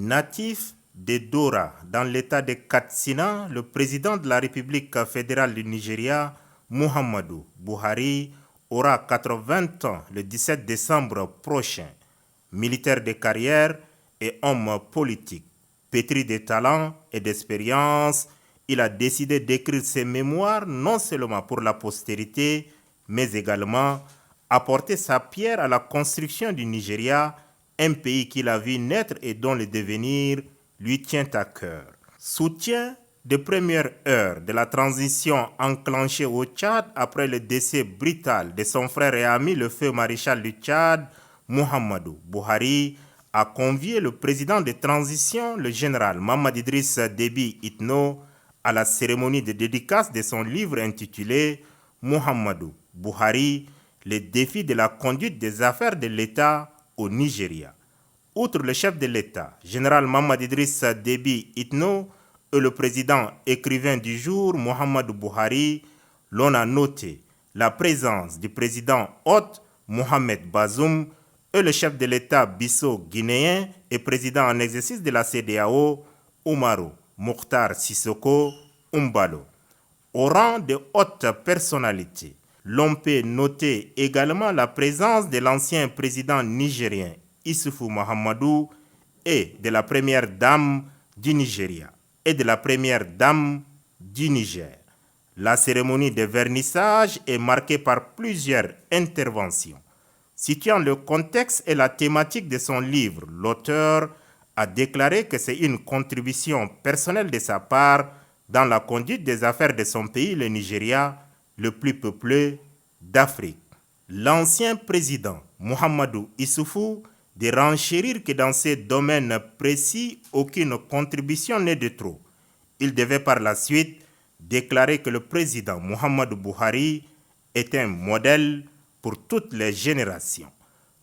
Natif de Dora, dans l'état de Katsina, le président de la République fédérale du Nigeria, Muhammadu Buhari, aura 80 ans le 17 décembre prochain. Militaire de carrière et homme politique, pétri de talent et d'expérience, il a décidé d'écrire ses mémoires non seulement pour la postérité, mais également apporter sa pierre à la construction du Nigeria, un pays qu'il a vu naître et dont le devenir lui tient à cœur. Soutien des premières heures de la transition enclenchée au Tchad après le décès brutal de son frère et ami, le feu maréchal du Tchad, Muhammadu Buhari, a convié le président de transition, le général Mahamad Idriss Déby Itno, à la cérémonie de dédicace de son livre intitulé Muhammadu Buhari, les défis de la conduite des affaires de l'État au Nigeria. Outre le chef de l'État, général Mahamad Idriss Déby Itno, et le président écrivain du jour, Muhammadu Buhari, l'on a noté la présence du président hôte, Mohamed Bazoum, et le chef de l'État bisso-guinéen et président en exercice de la CEDEAO, Umaru Mukhtar Sissoko Umbalo. Au rang de hautes personnalités, l'on peut noter également la présence de l'ancien président nigérien Issoufou Mahamadou et de la première dame du Nigeria et de la première dame du Niger. La cérémonie de vernissage est marquée par plusieurs interventions. Situant le contexte et la thématique de son livre, l'auteur a déclaré que c'est une contribution personnelle de sa part dans la conduite des affaires de son pays, le Nigeria, le plus peuplé d'Afrique. L'ancien président Muhammadu Issoufou de renchérir que dans ces domaines précis, aucune contribution n'est de trop. Il devait par la suite déclarer que le président Muhammadu Buhari est un modèle pour toutes les générations.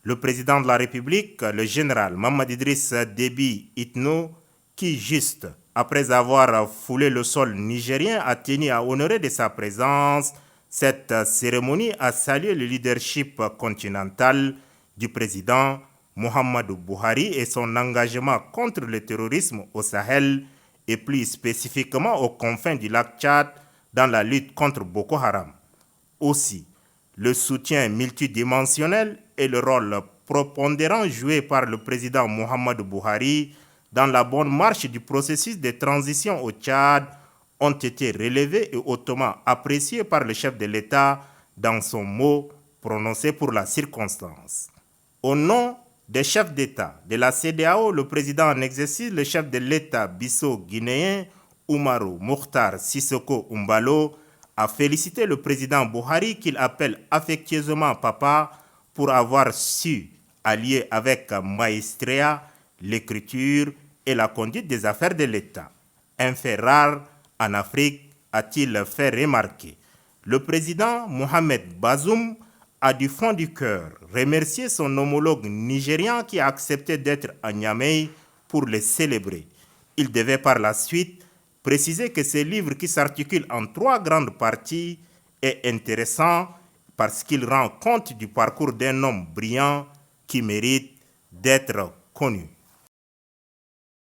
Le président de la République, le général Mahamad Idriss Déby Itno, qui juste après avoir foulé le sol nigérien a tenu à honorer de sa présence cette cérémonie, a salué le leadership continental du président Muhammadu Buhari et son engagement contre le terrorisme au Sahel et plus spécifiquement aux confins du lac Tchad dans la lutte contre Boko Haram. Aussi, le soutien multidimensionnel et le rôle prépondérant joué par le président Muhammadu Buhari dans la bonne marche du processus de transition au Tchad ont été relevés et hautement appréciés par le chef de l'État dans son mot prononcé pour la circonstance. Au nom des chefs d'État de la CEDEAO, le président en exercice, le chef de l'État bisso-guinéen, Umaru Mukhtar Sissoko Umbalo, a félicité le président Buhari qu'il appelle affectueusement papa pour avoir su allier avec maestria l'écriture et la conduite des affaires de l'État. Un fait rare en Afrique, a-t-il fait remarquer. Le président Mohamed Bazoum a du fond du cœur remercié son homologue nigérian qui a accepté d'être à Niamey pour le célébrer. Il devait par la suite préciser que ce livre qui s'articule en 3 grandes parties est intéressant parce qu'il rend compte du parcours d'un homme brillant qui mérite d'être connu.